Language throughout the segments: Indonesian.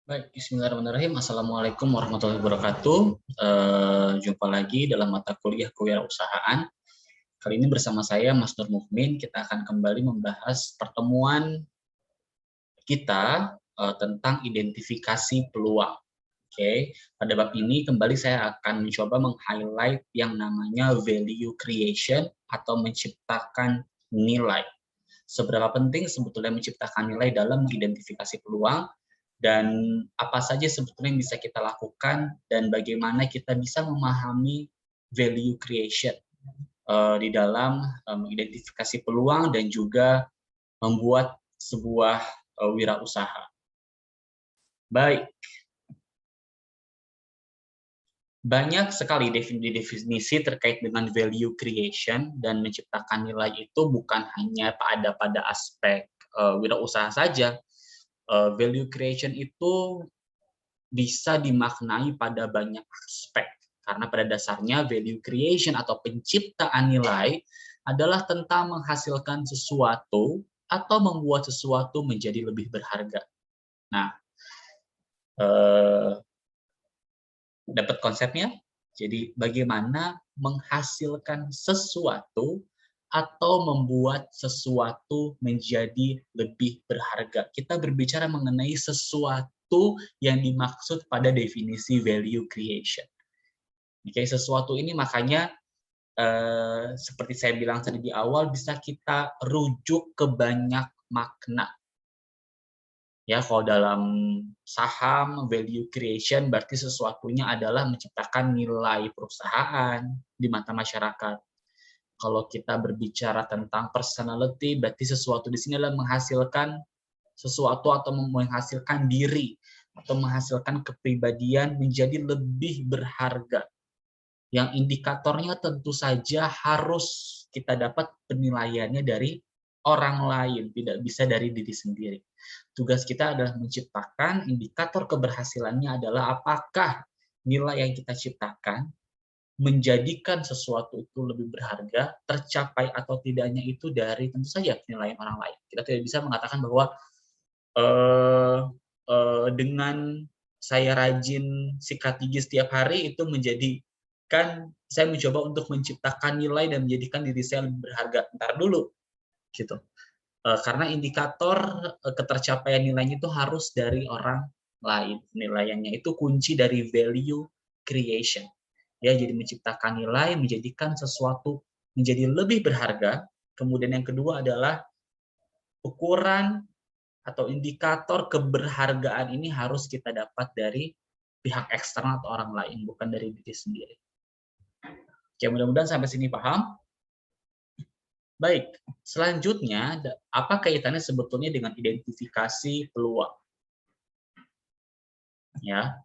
Baik, bismillahirrahmanirrahim. Assalamualaikum warahmatullahi wabarakatuh. Jumpa lagi dalam mata kuliah kewirausahaan. Kali ini bersama saya, Mas Nur Mukmin, kita akan kembali membahas pertemuan kita tentang identifikasi peluang. Oke, pada bab ini kembali saya akan mencoba meng-highlight yang namanya value creation atau menciptakan nilai. Seberapa penting sebetulnya menciptakan nilai dalam mengidentifikasi peluang, dan apa saja sebetulnya yang bisa kita lakukan dan bagaimana kita bisa memahami value creation di dalam mengidentifikasi peluang dan juga membuat sebuah wirausaha. Baik, banyak sekali definisi terkait dengan value creation, dan menciptakan nilai itu bukan hanya pada aspek wirausaha saja. Value creation itu bisa dimaknai pada banyak aspek, karena pada dasarnya value creation atau penciptaan nilai adalah tentang menghasilkan sesuatu atau membuat sesuatu menjadi lebih berharga. Nah, dapat konsepnya? Jadi bagaimana menghasilkan sesuatu atau membuat sesuatu menjadi lebih berharga. Kita berbicara mengenai sesuatu yang dimaksud pada definisi value creation. Oke, sesuatu ini makanya seperti saya bilang tadi di awal, bisa kita rujuk ke banyak makna. Ya, kalau dalam saham, value creation berarti sesuatunya adalah menciptakan nilai perusahaan di mata masyarakat. Kalau kita berbicara tentang personality, berarti sesuatu di sini adalah menghasilkan sesuatu atau menghasilkan diri atau menghasilkan kepribadian menjadi lebih berharga. Yang indikatornya tentu saja harus kita dapat penilaiannya dari orang lain, tidak bisa dari diri sendiri. Tugas kita adalah menciptakan indikator keberhasilannya adalah apakah nilai yang kita ciptakan menjadikan sesuatu itu lebih berharga, tercapai atau tidaknya itu dari tentu saja penilaian orang lain. Kita tidak bisa mengatakan bahwa dengan saya rajin sikat gigi setiap hari itu menjadikan saya mencoba untuk menciptakan nilai dan menjadikan diri saya lebih berharga. Ntar dulu, gitu. Karena indikator ketercapaian nilainya itu harus dari orang lain. Penilaiannya itu kunci dari value creation. Ya, jadi menciptakan nilai, menjadikan sesuatu menjadi lebih berharga. Kemudian yang kedua adalah ukuran atau indikator keberhargaan ini harus kita dapat dari pihak eksternal atau orang lain, bukan dari diri sendiri. Oke, mudah-mudahan sampai sini paham. Baik, selanjutnya apa kaitannya sebetulnya dengan identifikasi peluang? Ya,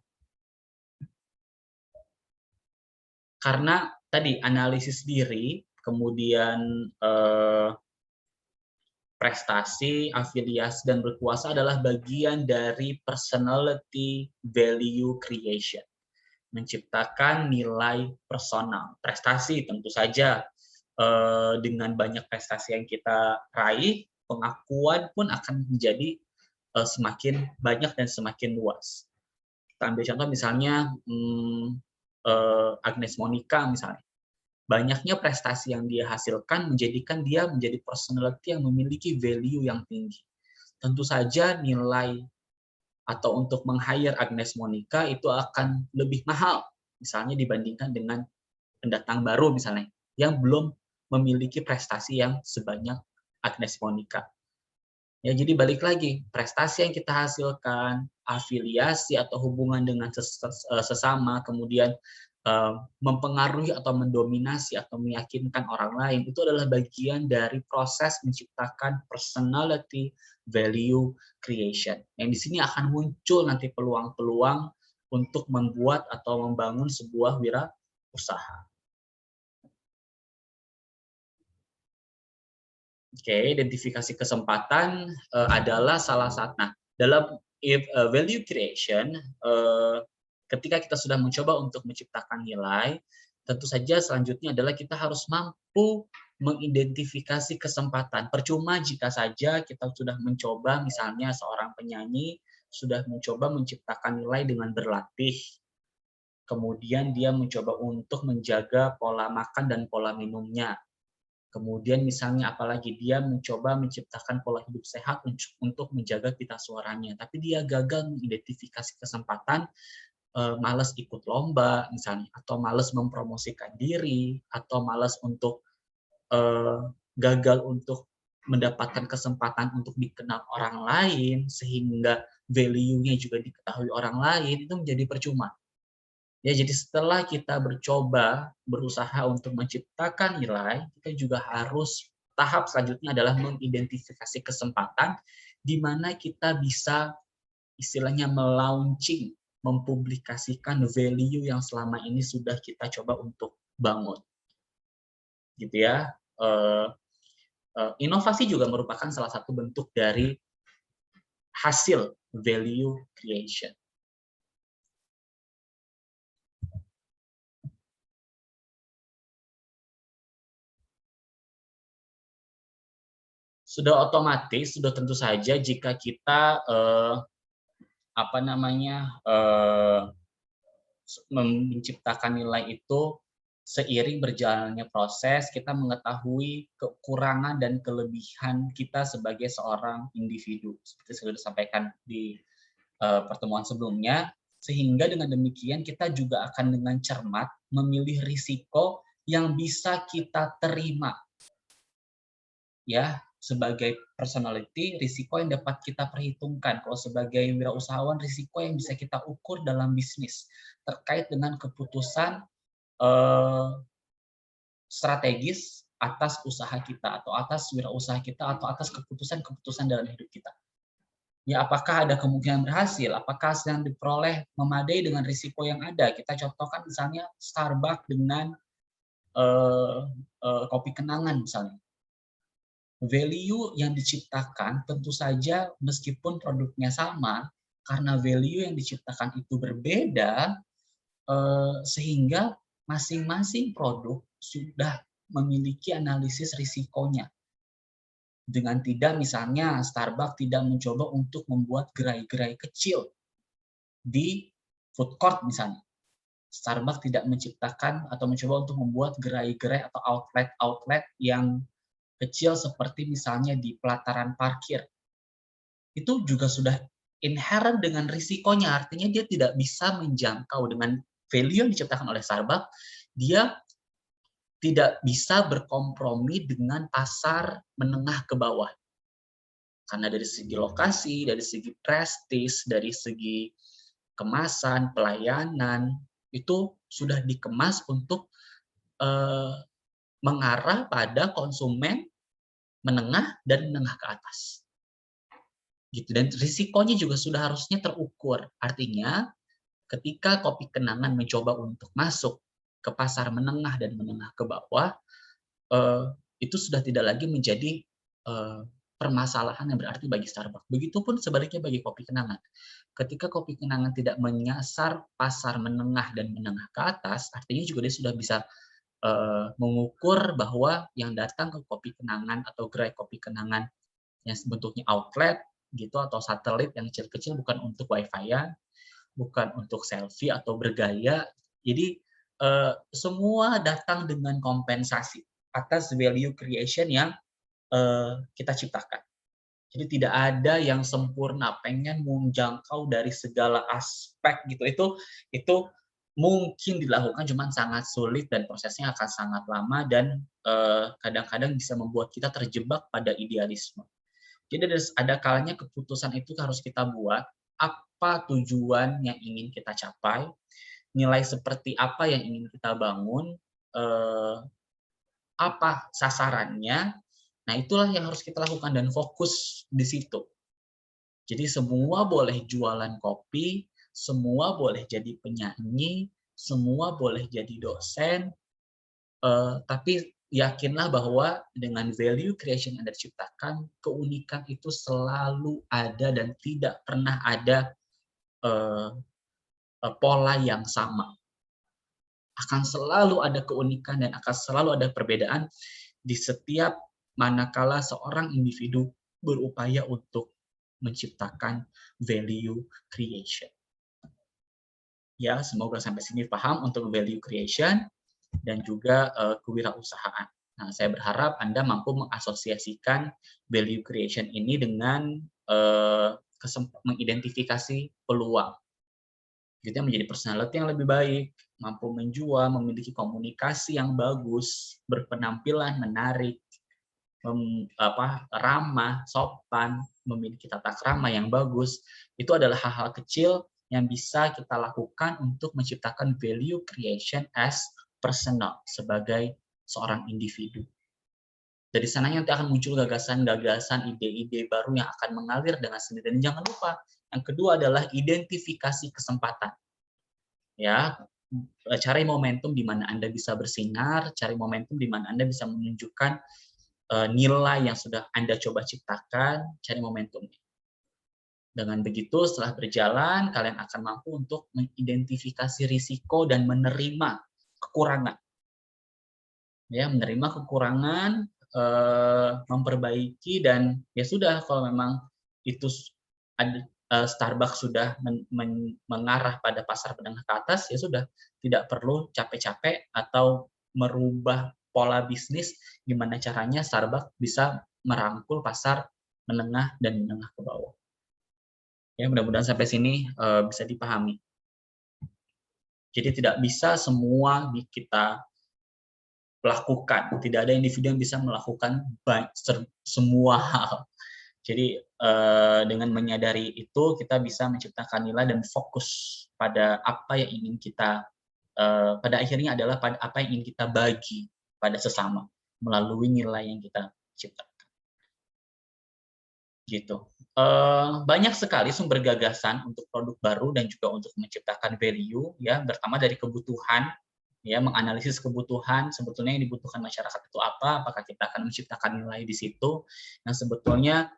karena tadi analisis diri, kemudian prestasi, afiliasi, dan berkuasa adalah bagian dari personality value creation. Menciptakan nilai personal. Prestasi tentu saja, dengan banyak prestasi yang kita raih, pengakuan pun akan menjadi semakin banyak dan semakin luas. Kita ambil contoh misalnya Agnes Monica misalnya. Banyaknya prestasi yang dia hasilkan menjadikan dia menjadi personality yang memiliki value yang tinggi. Tentu saja nilai atau untuk meng-hire Agnes Monica itu akan lebih mahal, misalnya dibandingkan dengan pendatang baru misalnya, yang belum memiliki prestasi yang sebanyak Agnes Monica. Ya, jadi balik lagi, prestasi yang kita hasilkan, afiliasi atau hubungan dengan sesama, kemudian mempengaruhi atau mendominasi atau meyakinkan orang lain, itu adalah bagian dari proses menciptakan personality value creation. Yang di sini akan muncul nanti peluang-peluang untuk membuat atau membangun sebuah wirausaha. Oke, identifikasi kesempatan adalah salah satu. Nah, dalam value creation, ketika kita sudah mencoba untuk menciptakan nilai, tentu saja selanjutnya adalah kita harus mampu mengidentifikasi kesempatan. Percuma jika saja kita sudah mencoba, misalnya seorang penyanyi sudah mencoba menciptakan nilai dengan berlatih. Kemudian dia mencoba untuk menjaga pola makan dan pola minumnya. Kemudian misalnya apalagi dia mencoba menciptakan pola hidup sehat untuk menjaga pita suaranya, tapi dia gagal mengidentifikasi kesempatan, malas ikut lomba misalnya, atau malas mempromosikan diri, atau malas untuk gagal untuk mendapatkan kesempatan untuk dikenal orang lain, sehingga value-nya juga diketahui orang lain, itu menjadi percuma. Ya, jadi setelah kita berusaha untuk menciptakan nilai, kita juga harus tahap selanjutnya adalah mengidentifikasi kesempatan di mana kita bisa istilahnya melaunching, mempublikasikan value yang selama ini sudah kita coba untuk bangun. Gitu ya. Inovasi juga merupakan salah satu bentuk dari hasil value creation. Sudah otomatis, sudah tentu saja jika kita menciptakan nilai itu seiring berjalannya proses, kita mengetahui kekurangan dan kelebihan kita sebagai seorang individu, seperti sudah disampaikan di pertemuan sebelumnya, sehingga dengan demikian kita juga akan dengan cermat memilih risiko yang bisa kita terima, ya, sebagai personality, risiko yang dapat kita perhitungkan. Kalau sebagai wirausahawan, risiko yang bisa kita ukur dalam bisnis terkait dengan keputusan strategis atas usaha kita atau atas wirausaha kita atau atas keputusan-keputusan dalam hidup kita. Ya, apakah ada kemungkinan berhasil? Apakah hasil yang diperoleh memadai dengan risiko yang ada? Kita contohkan misalnya Starbucks dengan kopi kenangan misalnya. Value yang diciptakan tentu saja meskipun produknya sama, karena value yang diciptakan itu berbeda, sehingga masing-masing produk sudah memiliki analisis risikonya. Dengan tidak misalnya Starbucks tidak mencoba untuk membuat gerai-gerai kecil di food court misalnya. Starbucks tidak menciptakan atau mencoba untuk membuat gerai-gerai atau outlet-outlet yang kecil seperti misalnya di pelataran parkir. Itu juga sudah inherent dengan risikonya, artinya dia tidak bisa menjangkau dengan value yang diciptakan oleh Starbucks, dia tidak bisa berkompromi dengan pasar menengah ke bawah. Karena dari segi lokasi, dari segi prestis, dari segi kemasan, pelayanan, itu sudah dikemas untuk mengarah pada konsumen menengah dan menengah ke atas. Gitu. Dan risikonya juga sudah harusnya terukur. Artinya, ketika kopi kenangan mencoba untuk masuk ke pasar menengah dan menengah ke bawah, itu sudah tidak lagi menjadi permasalahan yang berarti bagi Starbucks. Begitupun sebaliknya bagi kopi kenangan. Ketika kopi kenangan tidak menyasar pasar menengah dan menengah ke atas, artinya juga dia sudah bisa mengukur bahwa yang datang ke kopi kenangan atau gerai kopi kenangan yang bentuknya outlet gitu atau satelit yang kecil-kecil bukan untuk wifi-an, bukan untuk selfie atau bergaya. Jadi semua datang dengan kompensasi atas value creation yang kita ciptakan. Jadi tidak ada yang sempurna, pengen menjangkau dari segala aspek gitu. Itu mungkin dilakukan, cuman sangat sulit dan prosesnya akan sangat lama dan kadang-kadang bisa membuat kita terjebak pada idealisme. Jadi ada kalanya keputusan itu harus kita buat, apa tujuan yang ingin kita capai, nilai seperti apa yang ingin kita bangun, apa sasarannya. Nah, itulah yang harus kita lakukan dan fokus di situ. Jadi semua boleh jualan kopi, semua boleh jadi penyanyi, semua boleh jadi dosen, tapi yakinlah bahwa dengan value creation yang Anda ciptakan, keunikan itu selalu ada dan tidak pernah ada pola yang sama. Akan selalu ada keunikan dan akan selalu ada perbedaan di setiap manakala seorang individu berupaya untuk menciptakan value creation. Ya, semoga sampai sini paham untuk value creation dan juga kewirausahaan. Nah, saya berharap Anda mampu mengasosiasikan value creation ini dengan mengidentifikasi peluang. Kita menjadi personality yang lebih baik, mampu menjual, memiliki komunikasi yang bagus, berpenampilan menarik, ramah, sopan, memiliki tata krama yang bagus. Itu adalah hal-hal kecil yang bisa kita lakukan untuk menciptakan value creation as personal, sebagai seorang individu. Dari sananya nanti akan muncul gagasan-gagasan, ide-ide baru yang akan mengalir dengan sendiri. Dan jangan lupa, yang kedua adalah identifikasi kesempatan. Ya, cari momentum di mana Anda bisa bersinar, cari momentum di mana Anda bisa menunjukkan nilai yang sudah Anda coba ciptakan, cari momentumnya. Dengan begitu, setelah berjalan, kalian akan mampu untuk mengidentifikasi risiko dan menerima kekurangan. Ya, menerima kekurangan, memperbaiki, dan ya sudah, kalau memang itu Starbucks sudah mengarah pada pasar menengah ke atas, ya sudah, tidak perlu capek-capek atau merubah pola bisnis gimana caranya Starbucks bisa merangkul pasar menengah dan menengah ke bawah. Ya, mudah-mudahan sampai sini bisa dipahami. Jadi tidak bisa semua kita lakukan, tidak ada individu yang bisa melakukan semua hal. Jadi dengan menyadari itu, kita bisa menciptakan nilai dan fokus pada apa yang ingin kita, pada akhirnya adalah pada apa yang ingin kita bagi pada sesama melalui nilai yang kita ciptakan. Gitu. Banyak sekali sumber gagasan untuk produk baru dan juga untuk menciptakan value, ya, pertama dari kebutuhan, ya, menganalisis kebutuhan sebetulnya yang dibutuhkan masyarakat itu apa, apakah kita akan menciptakan nilai di situ. Yang sebetulnya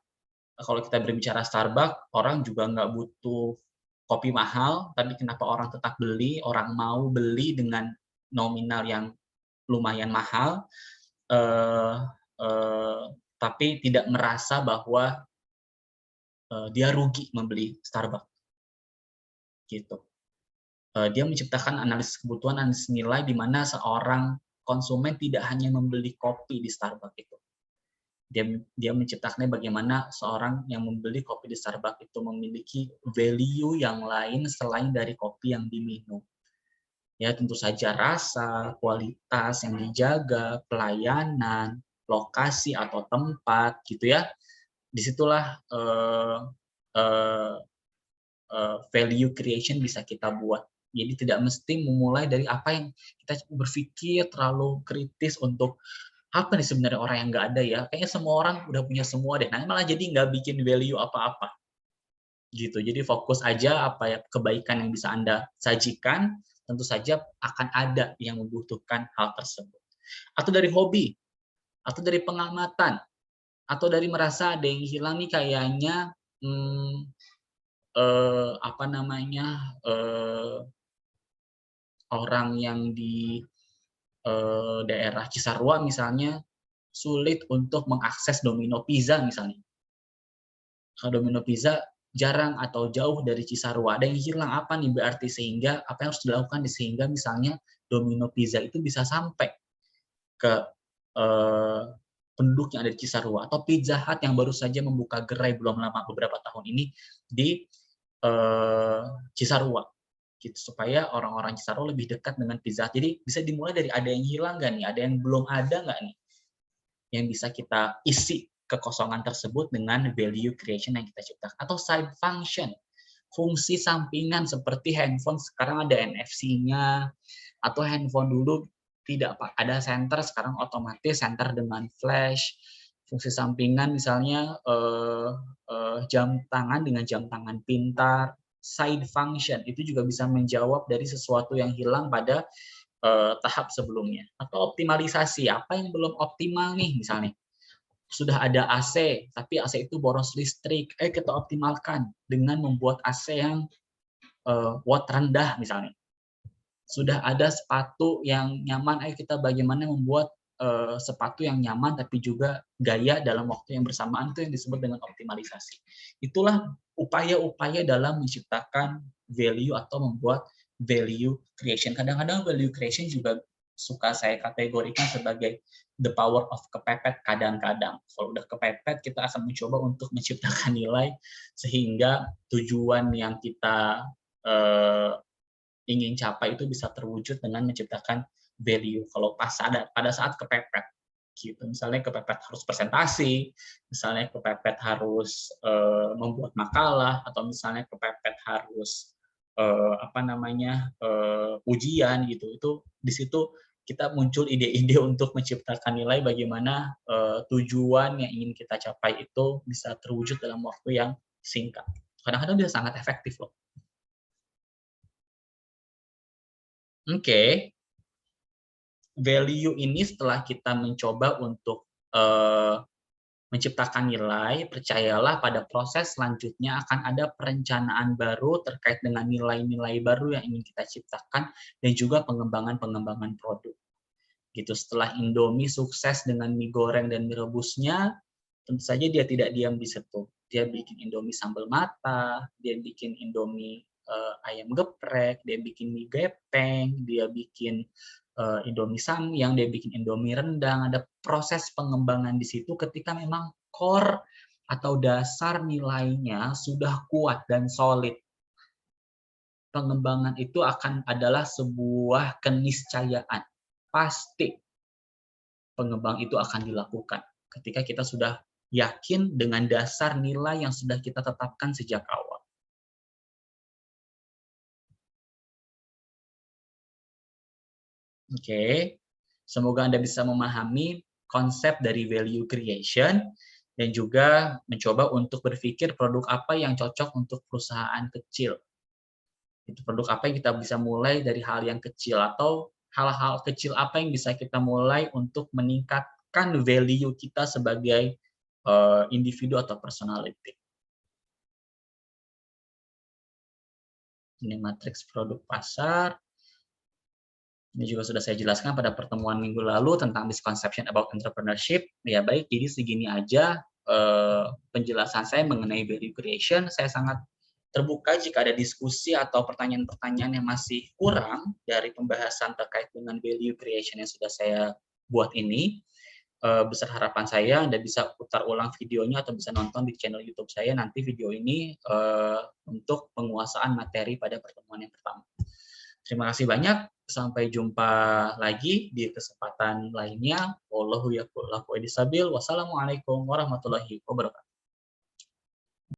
kalau kita berbicara Starbucks, orang juga nggak butuh kopi mahal, tapi kenapa orang tetap beli, orang mau beli dengan nominal yang lumayan mahal, tapi tidak merasa bahwa dia rugi membeli Starbucks, gitu. Dia menciptakan analisis kebutuhan, analisis nilai, di mana seorang konsumen tidak hanya membeli kopi di Starbucks itu. Dia menciptakan bagaimana seorang yang membeli kopi di Starbucks itu memiliki value yang lain selain dari kopi yang diminum. Ya, tentu saja rasa, kualitas yang dijaga, pelayanan, lokasi atau tempat, gitu ya. Disitulah value creation bisa kita buat. Jadi tidak mesti memulai dari apa yang kita berpikir terlalu kritis untuk apa nih sebenarnya orang yang nggak ada ya. Kayaknya semua orang udah punya semua deh. Nah, malah jadi nggak bikin value apa-apa. Gitu. Jadi fokus aja apa ya kebaikan yang bisa Anda sajikan, tentu saja akan ada yang membutuhkan hal tersebut. Atau dari hobi, atau dari pengamatan, atau dari merasa ada yang hilang nih kayaknya, orang yang di daerah Cisarua misalnya sulit untuk mengakses Domino Pizza misalnya. Kalau Domino Pizza jarang atau jauh dari Cisarua, ada yang hilang apa nih berarti, sehingga apa yang harus dilakukan sehingga misalnya Domino Pizza itu bisa sampai ke penduduk yang ada di Cisarua, atau Pizza Hut yang baru saja membuka gerai belum lama beberapa tahun ini di Cisarua, gitu, supaya orang-orang Cisarua lebih dekat dengan Pizza Hut. Jadi bisa dimulai dari ada yang hilang nggak nih, ada yang belum ada nggak nih, yang bisa kita isi kekosongan tersebut dengan value creation yang kita ciptakan. Atau side function, fungsi sampingan seperti handphone sekarang ada NFC-nya, atau handphone dulu tidak ada senter, sekarang otomatis senter dengan flash. Fungsi sampingan misalnya jam tangan dengan jam tangan pintar. Side function itu juga bisa menjawab dari sesuatu yang hilang pada tahap sebelumnya. Atau optimalisasi, apa yang belum optimal nih misalnya. Sudah ada AC, tapi AC itu boros listrik. Kita optimalkan dengan membuat AC yang watt rendah misalnya. Sudah ada sepatu yang nyaman, kita bagaimana membuat sepatu yang nyaman tapi juga gaya dalam waktu yang bersamaan, itu yang disebut dengan optimalisasi. Itulah upaya-upaya dalam menciptakan value atau membuat value creation. Kadang-kadang value creation juga suka saya kategorikan sebagai the power of kepepet kadang-kadang. Kalau udah kepepet, kita akan mencoba untuk menciptakan nilai sehingga tujuan yang kita ingin capai itu bisa terwujud dengan menciptakan value. Kalau pada saat kepepet, gitu. Misalnya kepepet harus presentasi, misalnya kepepet harus membuat makalah, atau misalnya kepepet harus ujian gitu. Itu di situ kita muncul ide-ide untuk menciptakan nilai bagaimana tujuan yang ingin kita capai itu bisa terwujud dalam waktu yang singkat. Kadang-kadang dia sangat efektif loh. Oke. Value ini setelah kita mencoba untuk menciptakan nilai, percayalah pada proses selanjutnya akan ada perencanaan baru terkait dengan nilai-nilai baru yang ingin kita ciptakan dan juga pengembangan-pengembangan produk. Gitu. Setelah Indomie sukses dengan mie goreng dan mie rebusnya, tentu saja dia tidak diam di situ. Dia bikin Indomie sambal mata, dia bikin Indomie ayam geprek, dia bikin mie gepeng, dia bikin Indomie samyang, dia bikin Indomie rendang. Ada proses pengembangan di situ ketika memang core atau dasar nilainya sudah kuat dan solid. Pengembangan itu adalah sebuah keniscayaan. Pasti pengembang itu akan dilakukan ketika kita sudah yakin dengan dasar nilai yang sudah kita tetapkan sejak awal. Oke, semoga Anda bisa memahami konsep dari value creation dan juga mencoba untuk berpikir produk apa yang cocok untuk perusahaan kecil. Itu produk apa yang kita bisa mulai dari hal yang kecil, atau hal-hal kecil apa yang bisa kita mulai untuk meningkatkan value kita sebagai individu atau personality. Ini matriks produk pasar. Ini juga sudah saya jelaskan pada pertemuan minggu lalu tentang misconception about entrepreneurship. Ya baik, jadi segini aja penjelasan saya mengenai value creation. Saya sangat terbuka jika ada diskusi atau pertanyaan-pertanyaan yang masih kurang dari pembahasan terkait dengan value creation yang sudah saya buat ini. Besar harapan saya Anda bisa putar ulang videonya atau bisa nonton di channel YouTube saya nanti video ini untuk penguasaan materi pada pertemuan yang pertama. Terima kasih banyak. Sampai jumpa lagi di kesempatan lainnya. Wallahu yaqul laku edisabil. Wassalamualaikum warahmatullahi wabarakatuh.